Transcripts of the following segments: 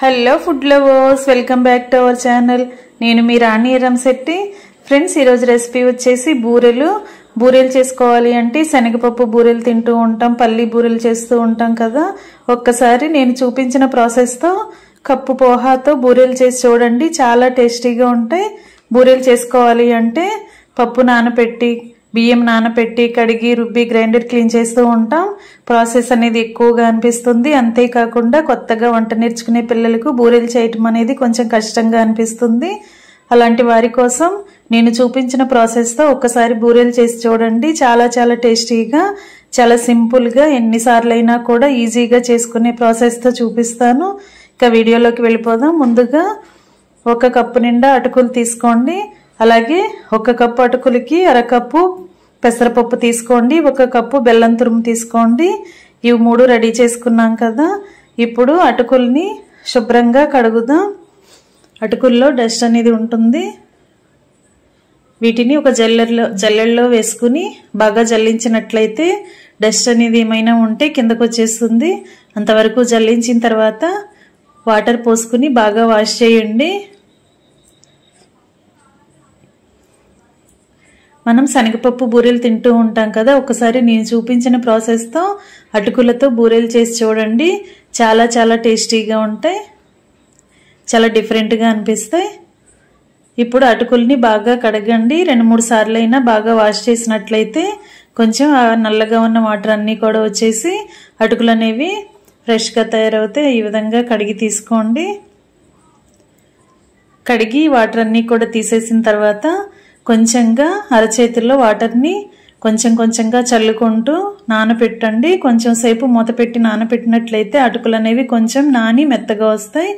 Hello food lovers, welcome back to our channel. నేను మీ రాణి రంశెట్టి. Friends, ఈరోజు recipe వచ్చేసి బూరెలు చేసుకోవాలి అంటే శనగపప్పు బూరెలు తింటూ ఉంటాం, పల్లి బూరెలు చేస్తూ ఉంటాం కదా. ఒక్కసారి నేను చూపించిన ప్రాసెస్తో కప్పు పోహాతో బూరెలు చేసి చూడండి, చాలా టేస్టీగా ఉంటాయి. బూరెలు చేసుకోవాలి అంటే పప్పు నానపెట్టి, బియ్యం నానపెట్టి, కడిగి, రుబ్బి, గ్రైండర్ క్లీన్ చేస్తూ ఉంటాం. ప్రాసెస్ అనేది ఎక్కువగా అనిపిస్తుంది. అంతేకాకుండా కొత్తగా వంట నేర్చుకునే పిల్లలకు బూరెలు చేయటం అనేది కొంచెం కష్టంగా అనిపిస్తుంది. అలాంటి వారి కోసం నేను చూపించిన ప్రాసెస్తో ఒక్కసారి బూరెలు చేసి చూడండి. చాలా చాలా టేస్టీగా, చాలా సింపుల్గా, ఎన్నిసార్లు అయినా కూడా ఈజీగా చేసుకునే ప్రాసెస్తో చూపిస్తాను. ఇక వీడియోలోకి వెళ్ళిపోదాం. ముందుగా 1 కప్పు నిండా అటుకులు తీసుకోండి. అలాగే 1 కప్పు అటుకులకి అరకప్పు పెసరపప్పు తీసుకోండి. 1 కప్పు బెల్లం తురుము తీసుకోండి. ఇవి 3 రెడీ చేసుకున్నాం కదా. ఇప్పుడు అటుకుల్ని శుభ్రంగా కడుగుదాం. అటుకుల్లో డస్ట్ అనేది ఉంటుంది. వీటిని ఒక జల్లెడలో వేసుకుని బాగా జల్లించినట్లయితే డస్ట్ అనేది ఏమైనా ఉంటే కిందకు వచ్చేస్తుంది. అంతవరకు జల్లించిన తర్వాత వాటర్ పోసుకుని బాగా వాష్ చేయండి. మనం శనగపప్పు బూరెలు తింటూ ఉంటాం కదా. ఒకసారి నేను చూపించిన ప్రాసెస్తో అటుకులతో బూరెలు చేసి చూడండి. చాలా చాలా టేస్టీగా ఉంటాయి, చాలా డిఫరెంట్గా అనిపిస్తాయి. ఇప్పుడు అటుకుల్ని బాగా కడగండి. 2-3 సార్లు అయినా బాగా వాష్ చేసినట్లయితే కొంచెం నల్లగా ఉన్న వాటర్ అన్నీ కూడా వచ్చేసి అటుకులు అనేవి ఫ్రెష్గా తయారవుతాయి. ఈ విధంగా కడిగి తీసుకోండి. కడిగి వాటర్ అన్నీ కూడా తీసేసిన తర్వాత కొంచెంగా అరచేతుల్లో వాటర్ని కొంచెం కొంచెంగా చల్లుకుంటూ నానబెట్టండి. కొంచెం సేపు మూత పెట్టి నానబెట్టినట్లయితే అటుకులు అనేవి కొంచెం నాని మెత్తగా వస్తాయి.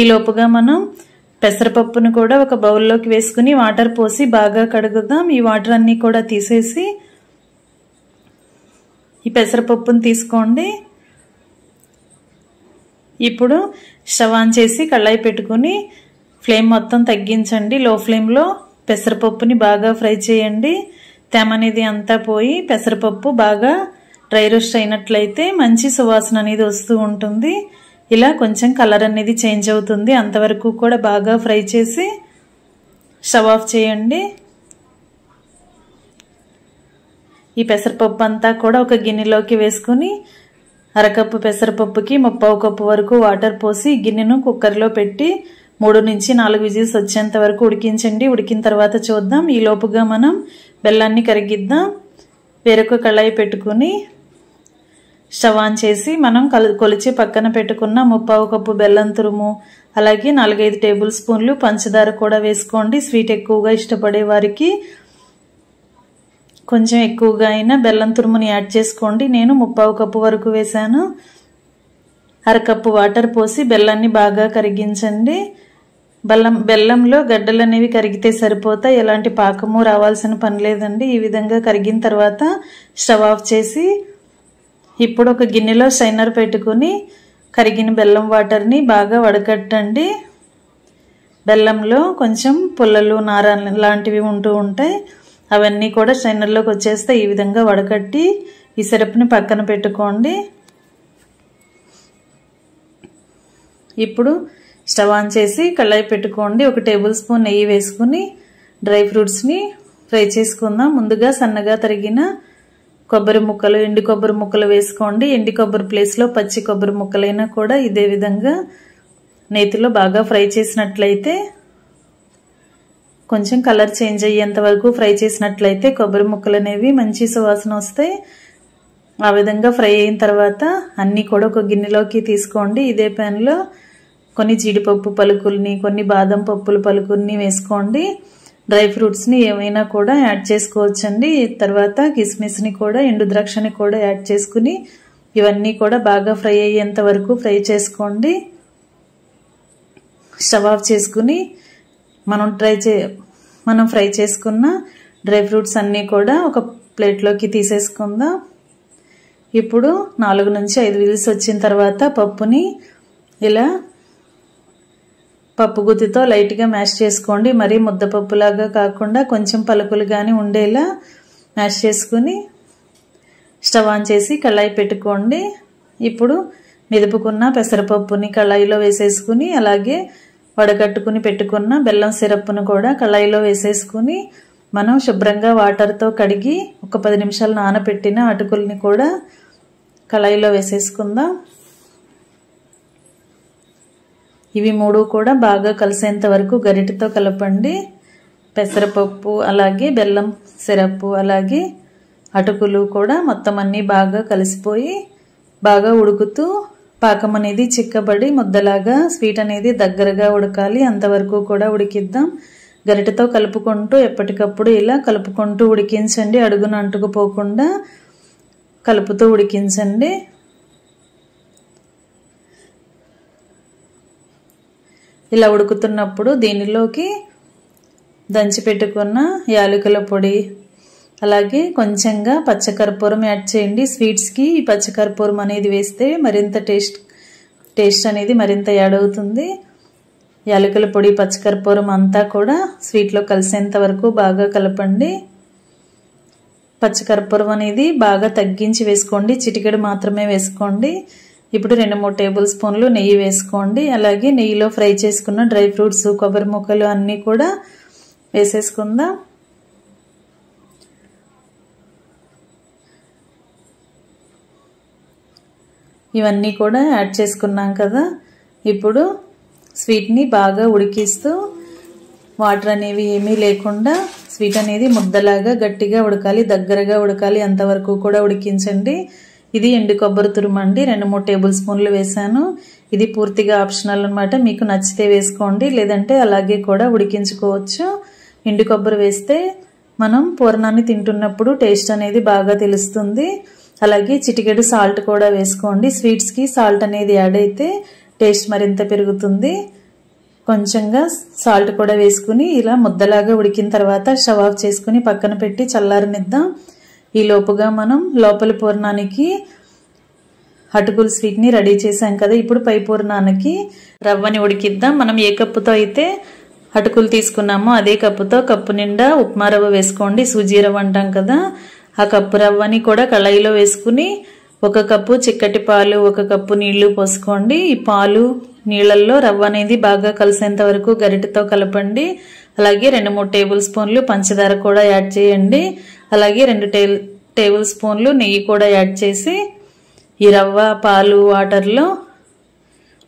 ఈ లోపుగా మనం పెసరపప్పును కూడా ఒక బౌల్లోకి వేసుకుని వాటర్ పోసి బాగా కడుగుదాం. ఈ వాటర్ అన్నీ కూడా తీసేసి ఈ పెసరపప్పును తీసుకోండి. ఇప్పుడు స్టవ్ ఆన్ చేసి కళాయి పెట్టుకుని ఫ్లేమ్ మొత్తం తగ్గించండి. లో ఫ్లేమ్లో పెసరపప్పుని బాగా ఫ్రై చేయండి. తేమ అనేది అంతా పోయి పెసరపప్పు బాగా డ్రై రోస్ట్ అయినట్లయితే మంచి సువాసన అనేది వస్తూ ఉంటుంది. ఇలా కొంచెం కలర్ అనేది చేంజ్ అవుతుంది. అంతవరకు కూడా బాగా ఫ్రై చేసి స్టవ్ ఆఫ్ చేయండి. ఈ పెసరపప్పు అంతా కూడా ఒక గిన్నెలోకి వేసుకుని అరకప్పు పెసరపప్పుకి 3/4 కప్పు వరకు వాటర్ పోసి గిన్నెను కుక్కర్లో పెట్టి 3 నుంచి 4 విజిల్స్ వచ్చేంత వరకు ఉడికించండి. ఉడికిన తర్వాత చూద్దాం. ఈ లోపుగా మనం బెల్లాన్ని కరిగిద్దాం. వేరొక కళాయి పెట్టుకుని స్టవ్ ఆన్ చేసి మనం కొలిచి పక్కన పెట్టుకున్న 3/4 కప్పు బెల్లం తురుము, అలాగే 4-5 టేబుల్ స్పూన్లు పంచదార కూడా వేసుకోండి. స్వీట్ ఎక్కువగా ఇష్టపడే వారికి కొంచెం ఎక్కువగా అయినా బెల్లం తురుముని యాడ్ చేసుకోండి. నేను 3/4 కప్పు వరకు వేసాను. అరకప్పు వాటర్ పోసి బెల్లాన్ని బాగా కరిగించండి. బెల్లంలో గడ్డలు అనేవి కరిగితే సరిపోతాయి, ఎలాంటి పాకము రావాల్సిన పని లేదండి. ఈ విధంగా కరిగిన తర్వాత స్టవ్ ఆఫ్ చేసి ఇప్పుడు ఒక గిన్నెలో స్ట్రైనర్ పెట్టుకుని కరిగిన బెల్లం వాటర్ని బాగా వడకట్టండి. బెల్లంలో కొంచెం పుల్లలు, నార లాంటివి ఉంటూ ఉంటాయి. అవన్నీ కూడా స్ట్రైనర్లోకి వచ్చేస్తే ఈ విధంగా వడకట్టి ఈ సిరప్ని పక్కన పెట్టుకోండి. ఇప్పుడు స్టవ్ ఆన్ చేసి కళాయి పెట్టుకోండి. 1 టేబుల్ స్పూన్ నెయ్యి వేసుకుని డ్రై ఫ్రూట్స్ని ఫ్రై చేసుకుందాం. ముందుగా సన్నగా తరిగిన కొబ్బరి ముక్కలు, ఎండు కొబ్బరి ముక్కలు వేసుకోండి. ఎండు కొబ్బరి ప్లేస్లో పచ్చి కొబ్బరి ముక్కలైనా కూడా ఇదే విధంగా నేతిలో బాగా ఫ్రై చేసినట్లయితే, కొంచెం కలర్ చేంజ్ అయ్యేంత వరకు ఫ్రై చేసినట్లయితే కొబ్బరి ముక్కలు అనేవి మంచి సువాసన వస్తాయి. ఆ విధంగా ఫ్రై అయిన తర్వాత అన్నీ కూడా ఒక గిన్నెలోకి తీసుకోండి. ఇదే ప్యాన్లో కొన్ని జీడిపప్పు పలుకుల్ని, కొన్ని బాదం పప్పుల పలుకుల్ని వేసుకోండి. డ్రై ఫ్రూట్స్ని ఏమైనా కూడా యాడ్ చేసుకోవచ్చండి. తర్వాత కిస్మిస్ని కూడా, ఎండు ద్రాక్షని కూడా యాడ్ చేసుకుని ఇవన్నీ కూడా బాగా ఫ్రై అయ్యేంత వరకు ఫ్రై చేసుకోండి. స్టవ్ ఆఫ్ చేసుకుని మనం ఫ్రై చేసుకున్న డ్రై ఫ్రూట్స్ అన్నీ కూడా ఒక ప్లేట్లోకి తీసేసుకుందాం. ఇప్పుడు 4 నుంచి 5 విజిల్స్ వచ్చిన తర్వాత పప్పుని ఇలా పప్పు గుత్తితో లైట్గా మ్యాష్ చేసుకోండి. మరీ ముద్దపప్పులాగా కాకుండా కొంచెం పలుకులుగానే ఉండేలా మ్యాష్ చేసుకుని స్టవ్ ఆన్ చేసి కళాయి పెట్టుకోండి. ఇప్పుడు మెదుపుకున్న పెసరపప్పుని కళాయిలో వేసేసుకుని అలాగే వడగట్టుకుని పెట్టుకున్న బెల్లం సిరప్ను కూడా కళాయిలో వేసేసుకుని మనం శుభ్రంగా వాటర్తో కడిగి ఒక 10 నిమిషాలు నానబెట్టిన అటుకుల్ని కూడా కళాయిలో వేసేసుకుందాం. ఇవి మూడు కూడా బాగా కలిసేంత వరకు గరిటెతో కలపండి. పెసరపప్పు అలాగే బెల్లం సిరప్ అలాగే అటుకులు కూడా మొత్తం అన్నీ బాగా కలిసిపోయి బాగా ఉడుకుతూ పాకం అనేది చిక్కబడి ముద్దలాగా స్వీట్ అనేది దగ్గరగా ఉడకాలి. అంతవరకు కూడా ఉడికిద్దాం. గరిటెతో కలుపుకుంటూ ఎప్పటికప్పుడు ఇలా కలుపుకుంటూ ఉడికించండి. అడుగున అంటుకుపోకుండా కలుపుతూ ఉడికించండి. ఇలా ఉడుకుతున్నప్పుడు దీనిలోకి దంచి పెట్టుకున్న యాలకుల పొడి అలాగే కొంచెంగా పచ్చకర్పూరం యాడ్ చేయండి. స్వీట్స్కి ఈ పచ్చకర్పూరం అనేది వేస్తే మరింత టేస్ట్ అనేది మరింత యాడ్ అవుతుంది. యాలకుల పొడి పచ్చకర్పూరం అంతా కూడా స్వీట్లో కలిసేంత వరకు బాగా కలపండి. పచ్చకర్పూరం అనేది బాగా తగ్గించి వేసుకోండి. చిటికెడు మాత్రమే వేసుకోండి. ఇప్పుడు 2-3 టేబుల్ స్పూన్లు నెయ్యి వేసుకోండి. అలాగే నెయ్యిలో ఫ్రై చేసుకున్న డ్రై ఫ్రూట్స్ కొబ్బరి ముక్కలు అన్నీ కూడా వేసేసుకుందాం. ఇవన్నీ కూడా యాడ్ చేసుకున్నాం కదా. ఇప్పుడు స్వీట్ని బాగా ఉడికిస్తూ వాటర్ అనేవి ఏమీ లేకుండా స్వీట్ అనేది ముద్దలాగా గట్టిగా ఉడకాలి, దగ్గరగా ఉడకాలి. అంతవరకు కూడా ఉడికించండి. ఇది ఎండు కొబ్బరి తురుమండి. 2-3 టేబుల్ స్పూన్లు వేసాను. ఇది పూర్తిగా ఆప్షనల్ అన్నమాట. మీకు నచ్చితే వేసుకోండి, లేదంటే అలాగే కూడా ఉడికించుకోవచ్చు. ఎండు కొబ్బరి వేస్తే మనం పూర్ణాన్ని తింటున్నప్పుడు టేస్ట్ అనేది బాగా తెలుస్తుంది. అలాగే చిటికెడు సాల్ట్ కూడా వేసుకోండి. స్వీట్స్కి సాల్ట్ అనేది యాడ్ అయితే టేస్ట్ మరింత పెరుగుతుంది. కొంచెంగా సాల్ట్ కూడా వేసుకుని ఇలా ముద్దలాగా ఉడికిన తర్వాత స్టవ్ ఆఫ్ చేసుకుని పక్కన పెట్టి చల్లారనిద్దాం. ఈ లోపుగా మనం లోపల పూర్ణానికి అటుకుల స్వీట్ని రెడీ చేసాం కదా. ఇప్పుడు పై పూర్ణానికి రవ్వని ఉడికిద్దాం. మనం ఏ కప్పుతో అయితే అటుకులు తీసుకున్నామో అదే కప్పుతో కప్పు నిండా ఉప్మా రవ్వ వేసుకోండి. సూజీ రవ్వ అంటాం కదా. ఆ కప్పు రవ్వని కూడా కళాయిలో వేసుకుని 1 కప్పు చిక్కటి పాలు 1 కప్పు నీళ్లు పోసుకోండి. ఈ పాలు నీళ్లలో రవ్వ అనేది బాగా కలిసేంత వరకు గరిటెతో కలపండి. అలాగే 2-3 టేబుల్ స్పూన్లు పంచదార కూడా యాడ్ చేయండి. అలాగే 2 టేబుల్ స్పూన్లు నెయ్యి కూడా యాడ్ చేసి ఈ రవ్వ పాలు వాటర్లో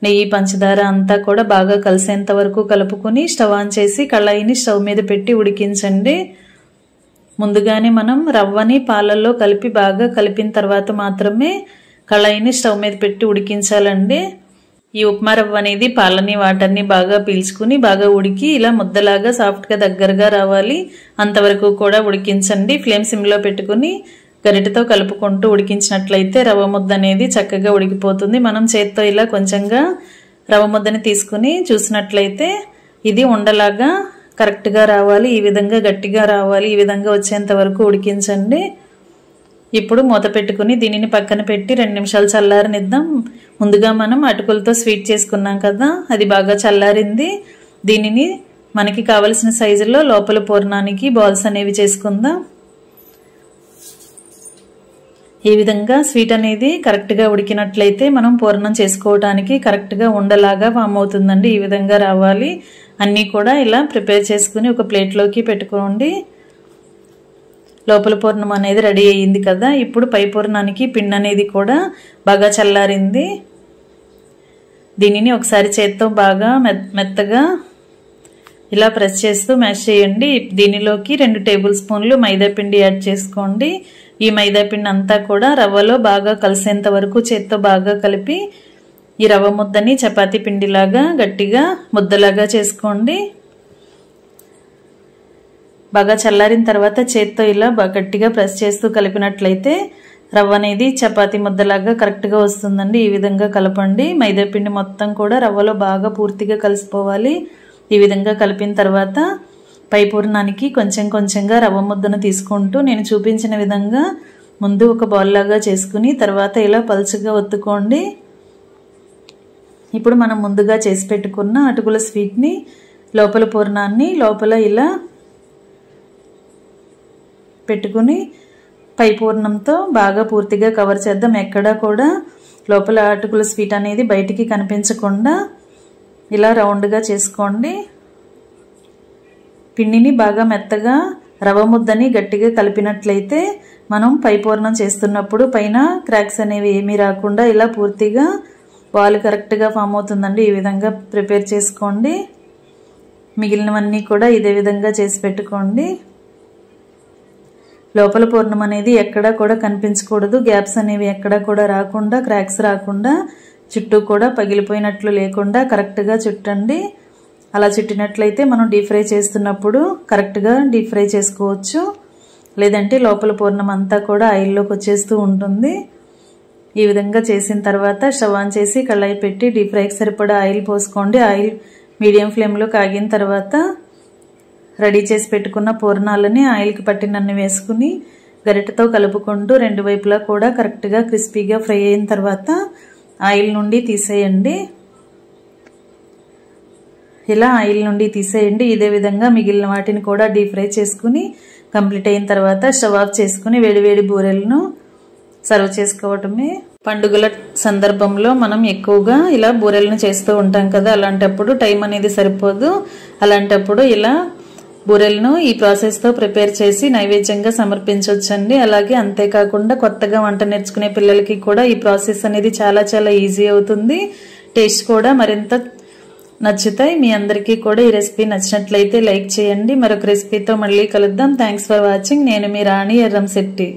నెయ్యి పంచదార అంతా కూడా బాగా కలిసేంత వరకు కలుపుకుని స్టవ్ ఆన్ చేసి కళాయిని స్టవ్ మీద పెట్టి ఉడికించండి. ముందుగానే మనం రవ్వని పాలల్లో కలిపి బాగా కలిపిన తర్వాత మాత్రమే కళాయిని స్టవ్ మీద పెట్టి ఉడికించాలండి. ఈ ఉప్మా రవ్వ అనేది పాలని వాటర్ని బాగా పీల్చుకుని బాగా ఉడికి ఇలా ముద్దలాగా సాఫ్ట్గా దగ్గరగా రావాలి. అంతవరకు కూడా ఉడికించండి. ఫ్లేమ్ సిమ్లో పెట్టుకుని గరిటెతో కలుపుకుంటూ ఉడికించినట్లయితే రవ్వ ముద్ద అనేది చక్కగా ఉడికిపోతుంది. మనం చేత్తో ఇలా కొంచెంగా రవ్వ ముద్దని తీసుకుని చూసినట్లయితే ఇది ఉండలాగా కరెక్ట్గా రావాలి. ఈ విధంగా గట్టిగా రావాలి. ఈ విధంగా వచ్చేంత వరకు ఉడికించండి. ఇప్పుడు మూత పెట్టుకుని దీనిని పక్కన పెట్టి 2 నిమిషాలు చల్లారనిద్దాం. ముందుగా మనం అటుకులతో స్వీట్ చేసుకున్నాం కదా, అది బాగా చల్లారింది. దీనిని మనకి కావలసిన సైజులో లోపల పూర్ణానికి బాల్స్ అనేవి చేసుకుందాం. ఈ విధంగా స్వీట్ అనేది కరెక్ట్గా ఉడికినట్లయితే మనం పూర్ణం చేసుకోవడానికి కరెక్ట్గా ఉండలాగా ఫామ్ అవుతుందండి. ఈ విధంగా రావాలి. అన్నీ కూడా ఇలా ప్రిపేర్ చేసుకుని ఒక ప్లేట్లోకి పెట్టుకోండి. లోపల పూర్ణం అనేది రెడీ అయ్యింది కదా. ఇప్పుడు పై పూర్ణానికి పిండి అనేది కూడా బాగా చల్లారింది. దీనిని ఒకసారి చేత్తో బాగా మెత్తగా ఇలా ప్రెస్ చేస్తూ మ్యాష్ చేయండి. దీనిలోకి 2 టేబుల్ స్పూన్లు మైదా పిండి యాడ్ చేసుకోండి. ఈ మైదా పిండి అంతా కూడా రవ్వలో బాగా కలిసేంత వరకు చేత్తో బాగా కలిపి ఈ రవ్వ ముద్దని చపాతీ పిండిలాగా గట్టిగా ముద్దలాగా చేసుకోండి. బాగా చల్లారిన తర్వాత చేత్తో ఇలా గట్టిగా ప్రెస్ చేస్తూ కలిపినట్లయితే రవ్వ అనేది చపాతీ ముద్దలాగా కరెక్ట్గా వస్తుందండి. ఈ విధంగా కలపండి. మైదా పిండి మొత్తం కూడా రవ్వలో బాగా పూర్తిగా కలిసిపోవాలి. ఈ విధంగా కలిపిన తర్వాత పై పూర్ణానికి కొంచెం కొంచెంగా రవ్వ ముద్దను తీసుకుంటూ నేను చూపించిన విధంగా ముందు ఒక బాల్ లాగా చేసుకుని తర్వాత ఇలా పలుచగా ఒత్తుకోండి. ఇప్పుడు మనం ముందుగా చేసి పెట్టుకున్న అటుకుల స్వీట్ని లోపల పూర్ణాన్ని లోపల ఇలా పెట్టుకుని పై పూర్ణంతో బాగా పూర్తిగా కవర్ చేద్దాం. ఎక్కడా కూడా లోపల అటుకుల స్వీట్ అనేది బయటికి కనిపించకుండా ఇలా రౌండ్గా చేసుకోండి. పిండిని బాగా మెత్తగా రవ్వ ముద్దని గట్టిగా కలిపినట్లయితే మనం పై పూర్ణం చేస్తున్నప్పుడు పైన క్రాక్స్ అనేవి ఏమీ రాకుండా ఇలా పూర్తిగా బాల్ కరెక్ట్గా ఫామ్ అవుతుందండి. ఈ విధంగా ప్రిపేర్ చేసుకోండి. మిగిలినవన్నీ కూడా ఇదే విధంగా చేసి పెట్టుకోండి. లోపల పూర్ణం అనేది ఎక్కడా కూడా కనిపించకూడదు. గ్యాప్స్ అనేవి ఎక్కడా కూడా రాకుండా, క్రాక్స్ రాకుండా, చుట్టూ కూడా పగిలిపోయినట్లు లేకుండా కరెక్ట్గా చుట్టండి. అలా చుట్టినట్లయితే మనం డీప్ ఫ్రై చేస్తున్నప్పుడు కరెక్ట్గా డీప్ ఫ్రై చేసుకోవచ్చు. లేదంటే లోపల పూర్ణం అంతా కూడా ఆయిల్లోకి వచ్చేస్తూ ఉంటుంది. ఈ విధంగా చేసిన తర్వాత స్టవ్ ఆన్ చేసి కళాయి పెట్టి డీప్ ఫ్రైకి సరిపడా ఆయిల్ పోసుకోండి. ఆయిల్ మీడియం ఫ్లేమ్లో కాగిన తర్వాత రెడీ చేసి పెట్టుకున్న పూర్ణాలని ఆయిల్కి పట్టినన్ని వేసుకుని గరిటెతో కలుపుకుంటూ రెండు వైపులా కూడా కరెక్ట్గా క్రిస్పీగా ఫ్రై అయిన తర్వాత ఆయిల్ నుండి తీసేయండి. ఇలా ఆయిల్ నుండి తీసేయండి. ఇదే విధంగా మిగిలిన వాటిని కూడా డీప్ ఫ్రై చేసుకుని కంప్లీట్ అయిన తర్వాత స్టవ్ ఆఫ్ చేసుకుని వేడివేడి బూరెలను సర్వ్ చేసుకోవటమే. పండుగల సందర్భంలో మనం ఎక్కువగా ఇలా బూరెలను చేస్తూ ఉంటాం కదా, అలాంటప్పుడు టైం అనేది సరిపోదు. అలాంటప్పుడు ఇలా బూరెలను ఈ ప్రాసెస్తో ప్రిపేర్ చేసి నైవేద్యంగా సమర్పించవచ్చండి. అలాగే అంతేకాకుండా కొత్తగా వంట నేర్చుకునే పిల్లలకి కూడా ఈ ప్రాసెస్ అనేది చాలా చాలా ఈజీ అవుతుంది. టేస్ట్ కూడా మరింత నచ్చుతాయి. మీ అందరికీ కూడా ఈ రెసిపీ నచ్చినట్లయితే లైక్ చేయండి. మరొక రెసిపీతో మళ్ళీ కలుద్దాం. Thanks for watching. నేను మీ రాణి ఎర్రంశెట్టి.